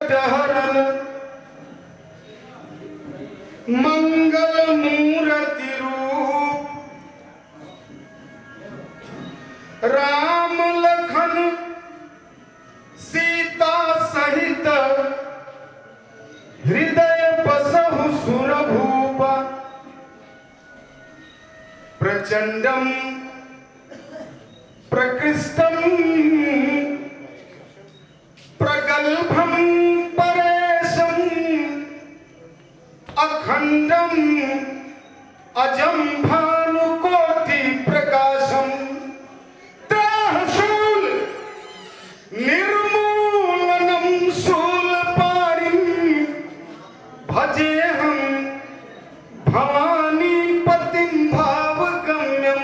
संकट हरन मंगल मूर्ति रूप राम लखन सीता सहित हृदय बसहु सुरभूप प्रचंडम प्रकृष्टम प्रगल्भम परेशम अखंडम अजम भानुकोटि प्रकाशम त्राहशूल निर्मूलनम शूलपाणिं भजेहं भवानी पतिं भावगम्यम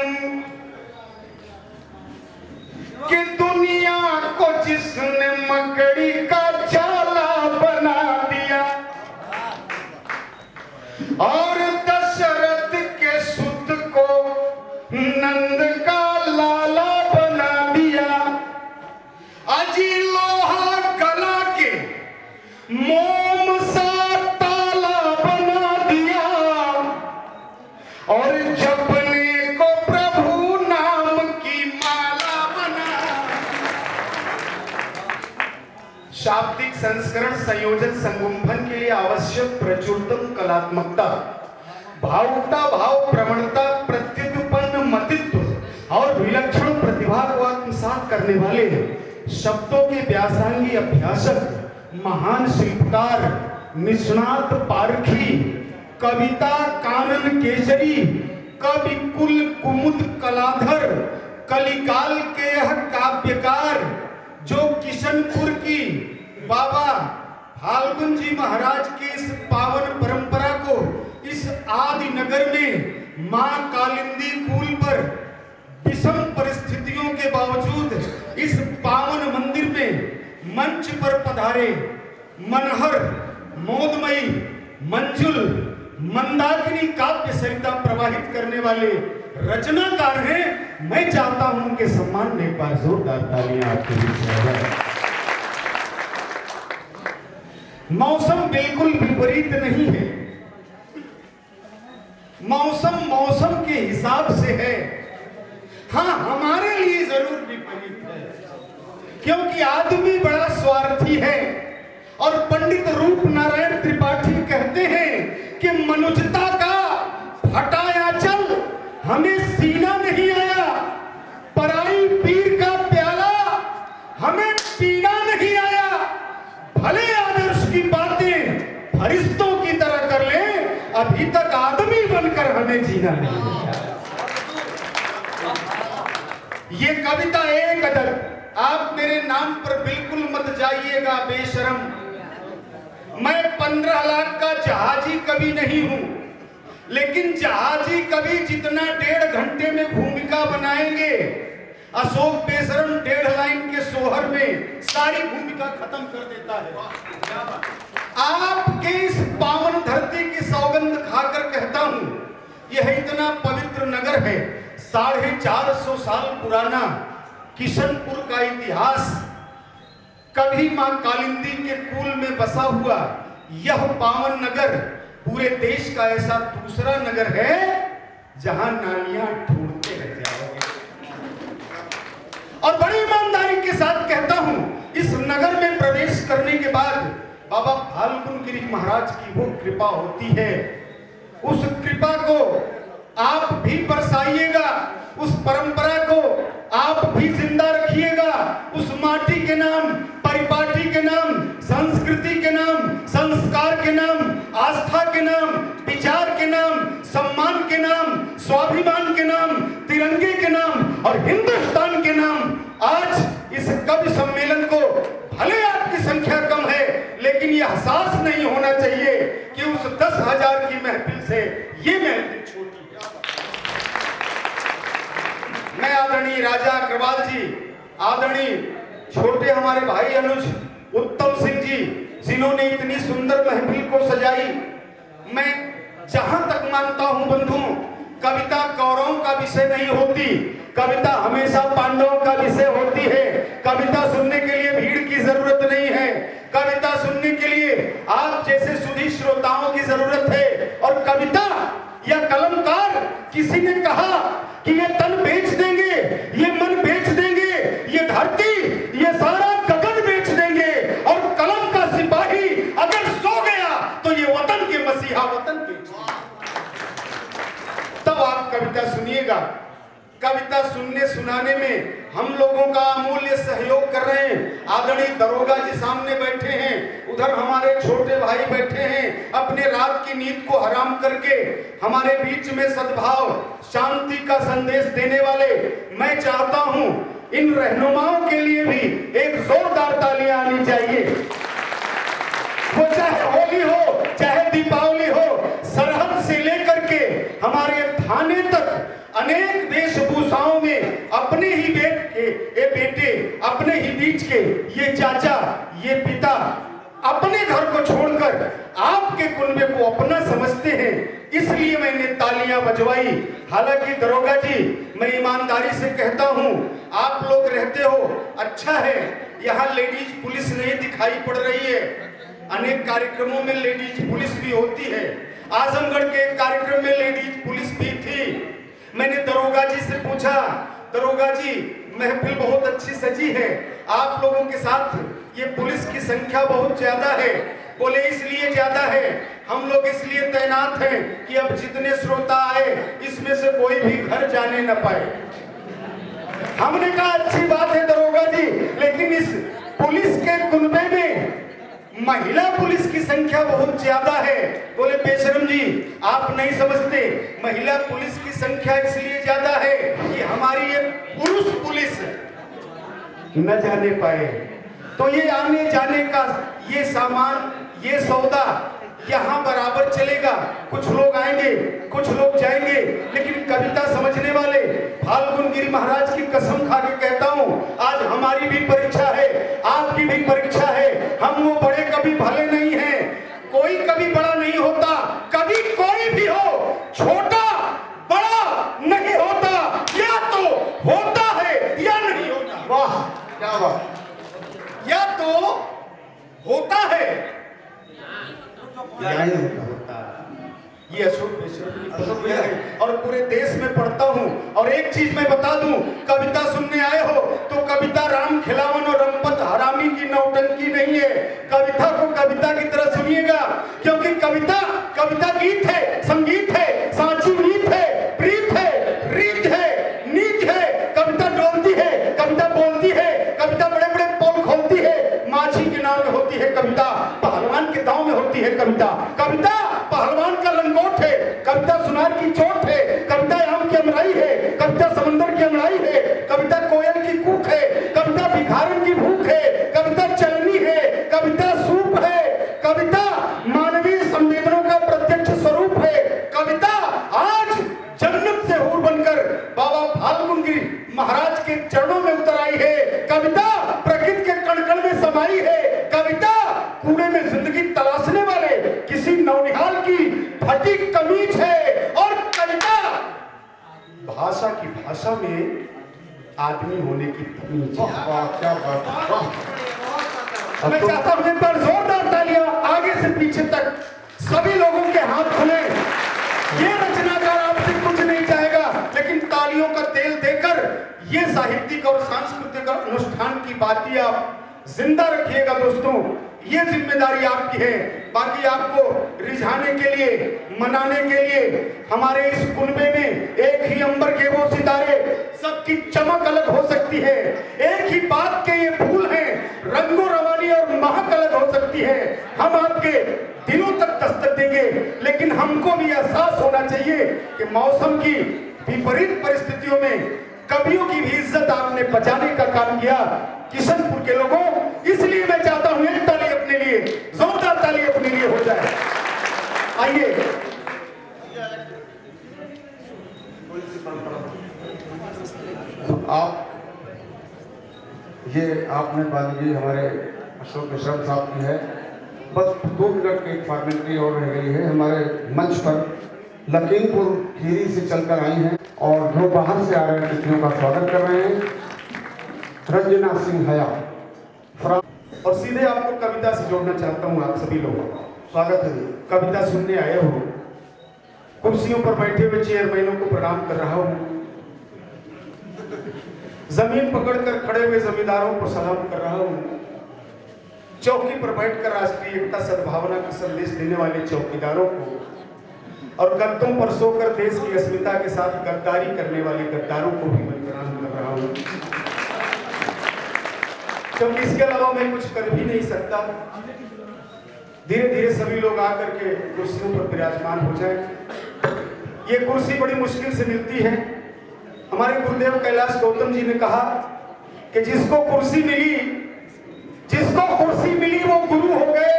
कि दुनिया को जिसने मकड़ी का जाला बना दिया और दशरथ के सुत को नंद का लाला बना दिया अजी लोहा गला के मोम सा ताला बना दिया और जपने को प्रभु नाम की माला बना। शाब्दिक संस्करण संयोजन संगुंफन के लिए आवश्यक प्रचुरतम कलात्मकता भावुकता भाव प्रवणता प्रत्युत्पन्न मतित्व और विलक्षण प्रतिभा को आत्मसात करने वाले शब्दों के व्यासंगी अभ्यासक महान शिल्पकार निष्णात पारखी कविता कानन केसरी कवि कुल कुमुद कलाधर कलिकाल के यह काव्यकार जो किशनपुर की बाबा फाल्गुन जी महाराज की इस पावन परंपरा को इस आदि नगर में मां कालिंदी कूल पर विषम परिस्थितियों के बावजूद इस पावन मंदिर में मंच पर पधारे मनहर मोदमयी मंजुल मंदाकिनी काव्य सरिता प्रवाहित करने वाले रचनाकार हैं। मैं चाहता हूं उनके सम्मान में एक बार जोरदार तालियां आपके बीच में जाए। मौसम बिल्कुल विपरीत नहीं है, मौसम मौसम के हिसाब से है। हाँ, हमारे लिए जरूर विपरीत है क्योंकि आदमी बड़ा स्वार्थी है और पंडित रूप नारायण त्रिपाठी कहते हैं कि मनुष्यता का हटाया चल हमें सीना नहीं आया, पराई पीर का प्याला हमें पीना नहीं आया। भले आदर्श की बातें फरिश्तों की तरह कर ले, अभी तक आदमी बनकर हमें जीना नहीं आया। ये कविता एक अदर, आप मेरे नाम पर बिल्कुल मत जाइएगा बेशरम। मैं 15 लाख का जहाजी कवि नहीं हूं, लेकिन जहाजी कवि जितना 1.5 घंटे में भूमिका बनाएंगे, अशोक बेशरम 1.5 लाइन के सोहर में सारी भूमिका खत्म कर देता है। आपके इस पावन धरती की सौगंध खाकर कहता हूं, यह इतना पवित्र नगर है, 450 साल पुराना किशनपुर का इतिहास, कभी मां कालिंदी के कुल में बसा हुआ यह पावन नगर पूरे देश का ऐसा दूसरा नगर है जहां नालियां ढूंढते रह जाओगे। और बड़ी ईमानदारी के साथ कहता हूं, इस नगर में प्रवेश करने के बाद बाबा फाल्गुन गिरी महाराज की वो कृपा होती है, उस कृपा को आप भी बरसाइएगा, उस परंपरा को आप भी जिंदा रखिएगा। उस माटी के नाम, परिपाटी के नाम, संस्कृति के नाम, संस्कार के नाम, आस्था के नाम, विचार के नाम, सम्मान के नाम, स्वाभिमान के नाम, तिरंगे के नाम और हिंदुस्तान के नाम। आज इस कवि सम्मेलन को भले आपकी संख्या कम है, लेकिन यह एहसास नहीं होना चाहिए कि उस 10,000 की महफिल से ये महफिल छोटी है। मैं आदरणीय राजा अग्रवाल जी, आदरणीय छोटे हमारे भाई अनुज उत्तम सिंह जी, जिन्होंने इतनी सुंदर महफिल को सजाई। मैं जहां तक मानता हूं बंधु, कविता कौरवों का विषय नहीं होती, कविता हमेशा पांडवों का विषय होती है। कविता सुनने के लिए भीड़ की जरूरत नहीं है। कविता सुनने के लिए आप जैसे सुधी श्रोताओं की जरूरत है। और कविता या कलमकार, किसी ने कहा कि ये तन बेच देंगे, ये मन बेच देंगे, ये धरती, ये सारा गगन बेच देंगे, और कलम का सिपाही अगर सो गया तो ये वतन के मसीहा वतन बेच देंगे। तब आप कविता सुनिएगा। कविता सुनने सुनाने में हम लोगों का अमूल्य सहयोग कर रहे हैं। आदरणीय दरोगा जी सामने बैठे हैं, उधर हमारे छोटे भाई बैठे हैं, अपने रात की नींद को हराम करके हमारे बीच में सद्भाव शांति का संदेश देने वाले। मैं चाहता हूं इन रहनुमाओं के लिए भी एक जोरदार तालियां आनी चाहिए। वो चाहे होली हो, चाहे दीपावली हो, सरहद से लेकर के हमारे थाने तक अनेक वेशभूषाओं में अपने ही बेटे, अपने ही बीच के ये चाचा, ये पिता अपने घर को छोड़कर आपके कुनबे को अपना समझते हैं, इसलिए मैंने तालियां बजवाई। हालांकि दरोगा जी, मैं ईमानदारी से कहता हूं, आप लोग रहते हो, अच्छा है, यहाँ लेडीज पुलिस नहीं दिखाई पड़ रही है। अनेक कार्यक्रमों में लेडीज पुलिस भी होती है। आजमगढ़ के एक कार्यक्रम में लेडीज पुलिस भी थी। मैंने दरोगा जी से पूछा, दरोगा जी महफिल बहुत अच्छी सजी है, आप लोगों के साथ ये पुलिस की संख्या बहुत ज्यादा है। बोले इसलिए ज्यादा है, हम लोग इसलिए तैनात हैं कि अब जितने श्रोता आए इसमें से कोई भी घर जाने न पाए। हमने कहा अच्छी बात है दरोगा जी, लेकिन इस पुलिस के कुनबे में महिला पुलिस की संख्या बहुत ज्यादा है। बोले बेशरम जी, आप नहीं समझते, महिला पुलिस की संख्या इसलिए ज्यादा है कि हमारी ये पुरुष पुलिस न जाने पाए। तो ये आने जाने का ये सामान, ये सौदा यहाँ बराबर चलेगा। कुछ लोग आएंगे, कुछ लोग जाएंगे, लेकिन कविता समझने वाले फाल्गुन गिरी महाराज की कसम खा के कहता हूँ, आज हमारी भी परीक्षा है, आपकी भी परीक्षा है। हम वो बड़े कभी भले नहीं हैं, कोई कभी बड़ा नहीं होता, कभी कोई भी हो, छोटा बड़ा नहीं होता, या तो होता है या नहीं होता। वाह क्या बात, या तो होता है या नहीं होता। ये अशोक की पसंद है और पूरे देश में पढ़ता हूँ। और एक चीज मैं बता दूं, कविता सुनने आए हो तो कविता राम खिलावन और रंपत हरामी की नौटंकी नहीं है। कविता को कविता की तरह सुनिएगा, क्योंकि कविता गीत है, संगीत है, सांची नीत है, प्रीत है, रीत है, नीत है। कविता डोलती है, कविता बोलती है, कविता बड़े बड़े पोल खोलती है। माझी के नाम में होती है कविता, पहलवान के दांव में होती है कविता। कविता पहलवान का लंगोट है, कविता सुनार की चोट है, कविता आम की अमराई है, कविता समंदर की अमराई है, कविता कोयल की कूक है, कविता भिखारन की भूख है, कविता चलनी है, कविता सूप है, कविता मानवीय संवेदनों का प्रत्यक्ष स्वरूप है। कविता आज जन्नत से हूर बनकर बाबा फाल्गुन गिरी महाराज के चरणों में उतर आई है। कविता प्रकृति के कण-कण में समाई है। कविता कूड़े में जिंदगी तलाशने वाले किसी नौनिहाल की फटी कमीज है। और कविता भाषा की भाषा में आदमी होने की तमीज है। क्या बात है। मैं चाहता हूं एक बार जोरदार तालियां आगे से पीछे तक, सभी लोगों के हाथ खुले। ये रचनाकार आपसे कुछ नहीं चाहेगा, लेकिन तालियों का तेल देकर ये साहित्यिक और सांस्कृतिक अनुष्ठान की बातें आप जिंदा रखिएगा। दोस्तों, ये जिम्मेदारी आपकी है। बाकी आपको रिझाने के लिए, मनाने के लिए हमारे इस कुनबे में एक ही अंबर के वो सितारे, सबकी चमक अलग हो सकती है। एक ही बात के ये फूल हैं, रंगो रवानी और महक अलग हो सकती है। हम आपके दिनों तक दस्तक देंगे, लेकिन हमको भी एहसास होना चाहिए कि मौसम की विपरीत परिस्थितियों में कवियों की भी इज्जत आपने बचाने का काम किया किशनपुर के लोगों। इसलिए मैं चाहता हूं एक ताली अपने लिए, जोरदार ताली अपने लिए हो जाए। आइए, आप ये आपने बात की हमारे अशोक मिश्रा साहब की है। बस 2 मिनट की एक फॉर्मेलिटी और रह गई है। हमारे मंच पर लखीमपुर खीरी से चलकर आई हैं और जो बाहर से आ रहे अतिथियों का स्वागत कर रहे हैं। रंजना सिंह हया और सीधे आपको कविता से जोड़ना चाहता हूँ। आप सभी लोग स्वागत है। कविता सुनने आए हो, कुर्सियों पर बैठे हुए चेयरमैनों को प्रणाम कर रहा हूँ, जमीन पकड़कर खड़े हुए जमींदारों को सलाम कर रहा हूँ, चौकी पर बैठकर राष्ट्रीय एकता सद्भावना का संदेश देने वाले चौकीदारों को और गद्दों पर सोकर देश की अस्मिता के साथ गद्दारी करने वाले गद्दारों को भी मैं प्रणाम कर रहा हूँ, क्योंकि इसके अलावा मैं कुछ कर भी नहीं सकता। धीरे धीरे सभी लोग आकर के कुर्सियों पर विराजमान हो जाए। ये कुर्सी बड़ी मुश्किल से मिलती है। हमारे गुरुदेव कैलाश गौतम जी ने कहा कि जिसको कुर्सी मिली वो गुरु हो गए,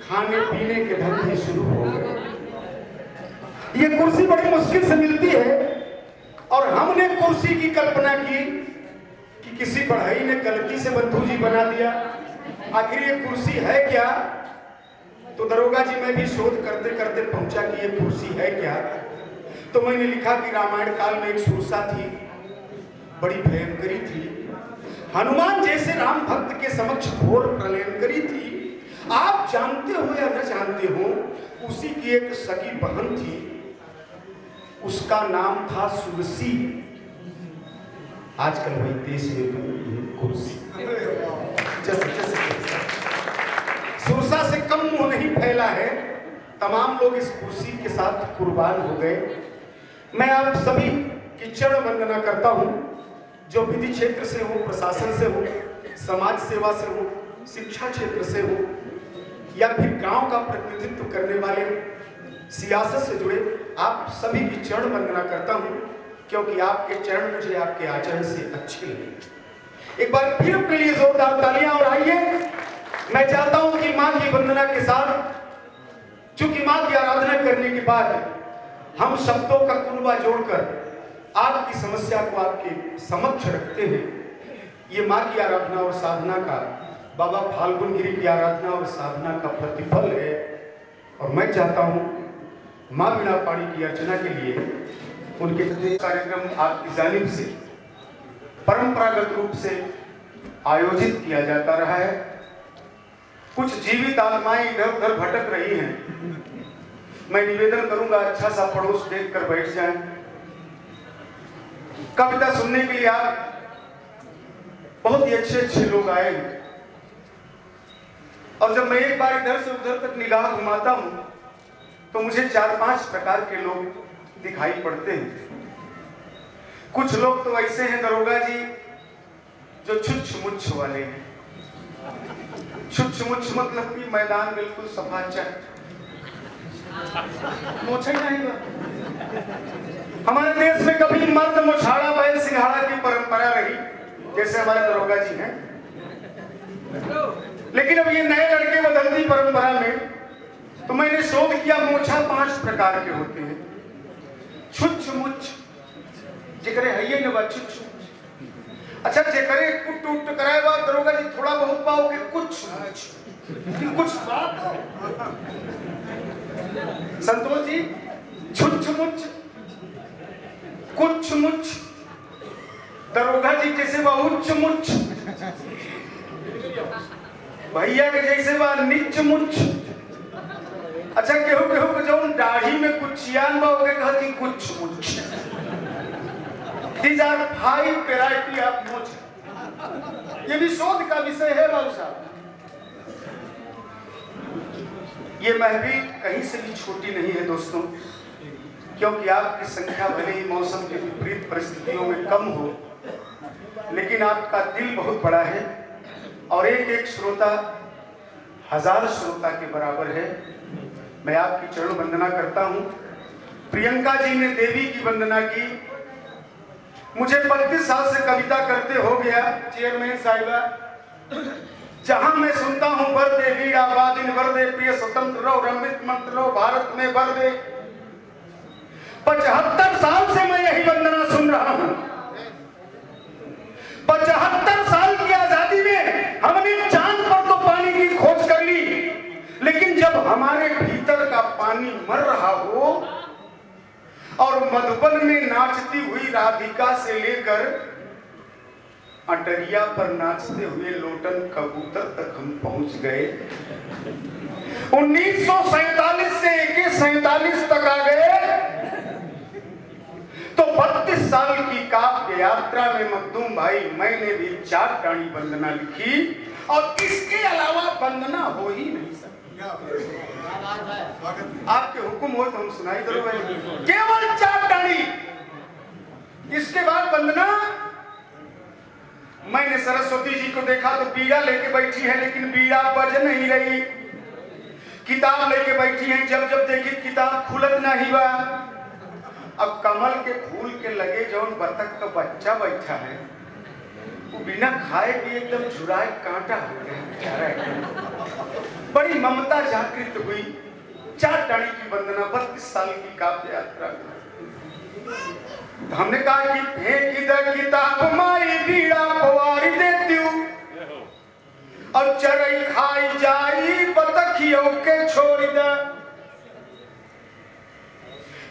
खाने पीने के धंधे शुरू हो गए। ये कुर्सी बड़ी मुश्किल से मिलती है और हमने कुर्सी की कल्पना की कि किसी बढ़ई ने गलती से बंधु जी बना दिया। आखिर ये कुर्सी है क्या? तो दरोगा जी मैं भी शोध करते करते पहुंचा कि ये कुर्सी है क्या। तो मैंने लिखा कि रामायण काल में एक सुरसा थी, बड़ी भयंकरी थी, हनुमान जैसे राम भक्त के समक्ष घोर प्रलयंकरी थी। आप जानते हो या न जानते हो, उसी की एक सगी बहन थी, उसका नाम था सुरसी। आजकल वही देश में कुर्सी जैसे सुरसा से कम मुंह नहीं फैला है। तमाम लोग इस कुर्सी के साथ कुर्बान हो गए। मैं आप सभी की चरण वंदना करता हूं, जो विधि क्षेत्र से हो, प्रशासन से हो, समाज सेवा से हो, शिक्षा क्षेत्र से हो, या फिर गांव का प्रतिनिधित्व करने वाले सियासत से जुड़े, आप सभी की चरण वंदना करता हूं, क्योंकि आपके चरण मुझे आपके आचरण से अच्छे लगे। एक बार फिर अपने लिए जोरदार तालियां। और आइए, मैं चाहता हूं कि मां की वंदना के साथ, चूंकि मां की आराधना करने के बाद हम शब्दों का कुनबा जोड़कर आपकी समस्या को आपके समक्ष रखते हैं। ये मां की आराधना और साधना का, बाबा फाल्गुन गिरी की आराधना और साधना का प्रतिफल है। और मैं चाहता हूं मां वीणा पाणी की अर्चना के लिए उनके कार्यक्रम आपकी जानिब से परंपरागत रूप से आयोजित किया जाता रहा है। कुछ जीवित आत्माएं इधर उधर भटक रही हैं। मैं निवेदन करूंगा, अच्छा सा पड़ोस देखकर बैठ जाएं। कविता सुनने के लिए आप बहुत ही अच्छे लोग आए हैं, और जब मैं एक बार इधर से उधर तक निगाह घुमाता हूं तो मुझे 4-5 प्रकार के लोग दिखाई पड़ते हैं। कुछ लोग तो ऐसे हैं दरोगा जी जो छुच्छ मुच्छ वाले हैं। छुच्छ मुच्छ मतलब कि मैदान बिल्कुल सफा मोछा ही नहीं। हमारे देश में कभी मर्द मुछाड़ा बैल सिंघाड़ा की परंपरा रही, जैसे हमारे दरोगा जी हैं, लेकिन अब ये नए लड़के बदलती परंपरा में, तो मैंने शोध किया, मोछा 5 प्रकार के होते हैं। छुच्छ मुच्छ जेकरे हइये न बा छुच्छ। अच्छा, जेकरे कुट उट कराए बा दरोगा जी थोड़ा बहुत पाओगे कुछ बात। संतोष जी, छुच्छ मुच्छ, कुछ मुच्छ, दरोगा जी जैसे बा उच्च मुच्छ, भैया के जैसे बा निच मुच्छ। अच्छा, केहू केहू के जौन दाढ़ी में कुछ चियान बा ओके कहती कुछ मुच्छ। These are 5 variety of मुच्छ। ये भी शोध का विषय है बाबू साहब। ये महफिल कहीं से भी छोटी नहीं है दोस्तों, क्योंकि आपकी संख्या भले ही मौसम के विपरीत परिस्थितियों में कम हो, लेकिन आपका दिल बहुत बड़ा है और एक एक श्रोता 1000 श्रोता के बराबर है। मैं आपकी चरण वंदना करता हूं। प्रियंका जी ने देवी की वंदना की। मुझे 32 साल से कविता करते हो गया चेयरमैन साहिबा। जहां मैं सुनता हूं वरदे वीरा वादिन वरदे प्रिय स्वतंत्र रहो रमित मंत्र रहो भारत में वरदे। 75 साल से मैं यही वंदना सुन रहा हूं। 75 साल की आजादी में हमने चांद पर तो पानी की खोज कर ली, लेकिन जब हमारे भीतर का पानी मर रहा हो और मधुबन में नाचती हुई राधिका से लेकर अटरिया पर नाचते हुए लोटन कबूतर तक हम पहुंच गए। 1947 से AK-47 तक आ गए तो 32 साल की काव्य यात्रा में मखदूम भाई मैंने भी 4 टाणी वंदना लिखी और इसके अलावा वंदना हो ही नहीं सकती। आपके हुक्म हो तो हम सुनाई दो भाई, केवल 4 टाणी। इसके बाद वंदना। मैंने सरस्वती जी को देखा तो बीड़ा लेके बैठी है, लेकिन बीड़ा बज नहीं रही। किताब लेके बैठी है, जब जब देखी किताब खुलत नहीं बा। अब कमल के फूल के लगे जौन बतख का बच्चा बैठा है वो बिना खाए भी एकदम झुराए कांटा हो गया बेचारा। बड़ी ममता जागृत हुई। 4 टाणी की वंदना 32 साल की काव्य यात्रा। तो हमने कहा कि फेंक द किताब माई बीड़ा पवारी देती हूँ और चरई खाई जाई बतखियों के छोड़ द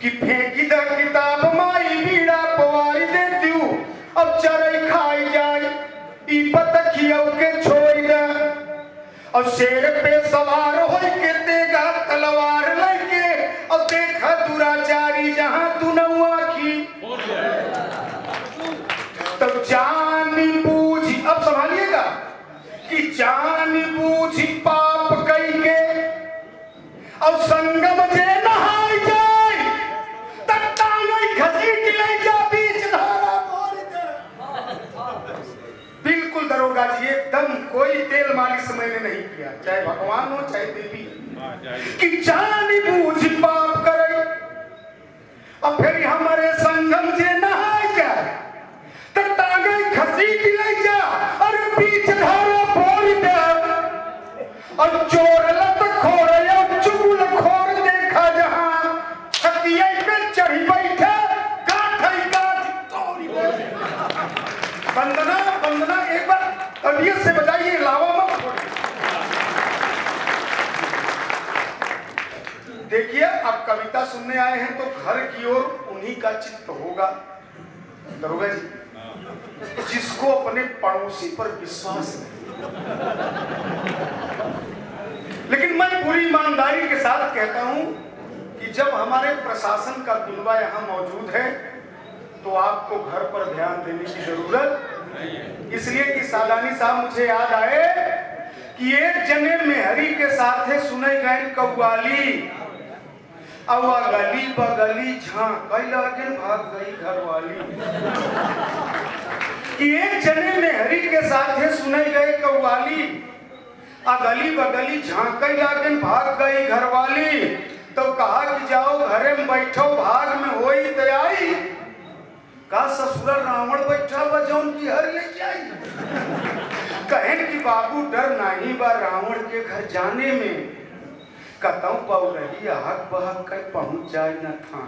कि फेंक द किताब माई बीड़ा पवारी देती हूँ अब चरई खाई जाई ई बतखियों के छोड़ द और शेर पे सवार हो के देगा तलवार लेके और देखा दुराचारी जहां तू नौआ की तो जानी बूझी। अब संभालिएगा कि जानी बूझी पाप कई के और संगम जे नहाई जाए तट्टा नहीं घसीट ले जा बीच धारा मोर दे। बिल्कुल दरोगा जी, एकदम कोई तेल मालिश मैंने नहीं किया, चाहे भगवान हो चाहे देवी, कि जानी बूझी पाप करे और फिर हमारे संगम जे नहाई जाए टांगे घसीट ले जा और बीच धारा फोड़ दे और चोर लत खोर या चुगल खोर देखा जहां छतिया पे चढ़ी बैठे गाठ तोड़ी बैठे। वंदना वंदना एक बार तबीयत से बजाइए, लावा मत छोड़िए। देखिए आप कविता सुनने आए हैं तो घर की ओर उन्हीं का चित्त होगा दरोगा जी, जिसको अपने पड़ोसी पर विश्वास नहीं। लेकिन मैं पूरी ईमानदारी के साथ कहता हूं कि जब हमारे प्रशासन का कुनबा यहाँ मौजूद है तो आपको घर पर ध्यान देने की जरूरत, इसलिए कि सादानी साहब मुझे याद आए कि एक जने मेहरी के साथ है सुने गए कव्वाली अवा गली बगली झांक लगे भाग गई घरवाली। एक जने में हरी के साथ है सुने गए कव्वाली अगली बगली झांक लगे भाग गई घरवाली। तो कहा कि जाओ घरे में बैठो भाग में होई तैयारी का ससुरा रावण बैठा बजौन की हर ले जाई। कहन कि बाबू डर नहीं बा रावण के घर जाने में कतौ पाऊ रही हक बहक कर पहुंच जाए न था।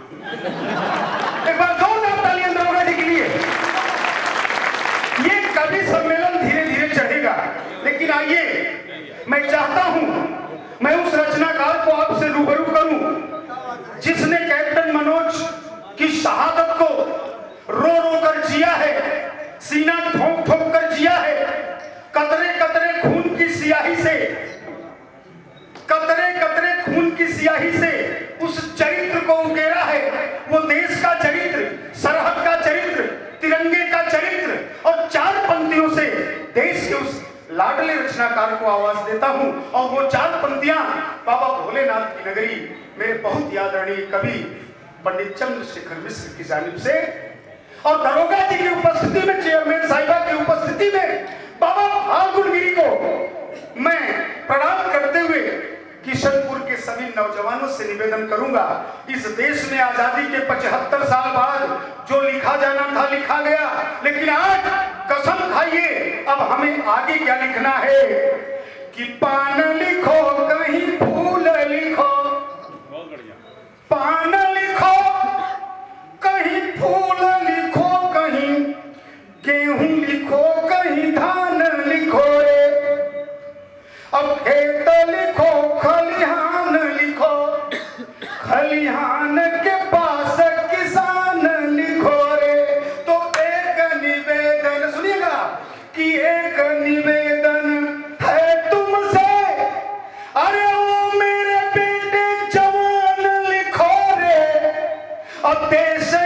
एक बार जोरदार तालियां दरोगा जी के लिए। ये कवि सम्मेलन धीरे धीरे चढ़ेगा, लेकिन आइए मैं चाहता हूं मैं उस रचनाकार को आपसे रूबरू करूं जिसने कैप्टन मनोज की शहादत को रो रो कर जिया है, सीना ठोक ठोक कर जिया है, कतरे कतरे खून की स्याही से, कतरे कतरे खून की स्याही से उस चरित्र को उकेरा है। वो देश का चरित्र, सरहद का चरित्र, तिरंगे का चरित्र और 4 पंक्तियों से देश के उस लाडले रचनाकार को आवाज देता हूं। और वो 4 पंक्तियां बाबा भोलेनाथ की नगरी मेरे बहुत आदरणीय कवि पंडित चंद्रशेखर मिश्र की जानिब से और दरोगा जी की उपस्थिति में, चेयरमैन साहिबा की उपस्थिति में बाबा फाल्गुनगिरी को मैं प्रणाम करते हुए किशनपुर के सभी नौजवानों से निवेदन करूंगा, इस देश में आजादी के 75 साल बाद जो लिखा जाना था लिखा गया, लेकिन आज कसम खाइए अब हमें आगे क्या लिखना है कि पान लिखो कहीं फूल लिखो, पान लिखो कहीं फूल लिखो, कहीं गेहूं लिखो कहीं धान लिखो रे, अब खेत लिखो खलिहान लिखो, खलिहान के पास किसान लिखो रे। तो एक निवेदन सुनिएगा और देश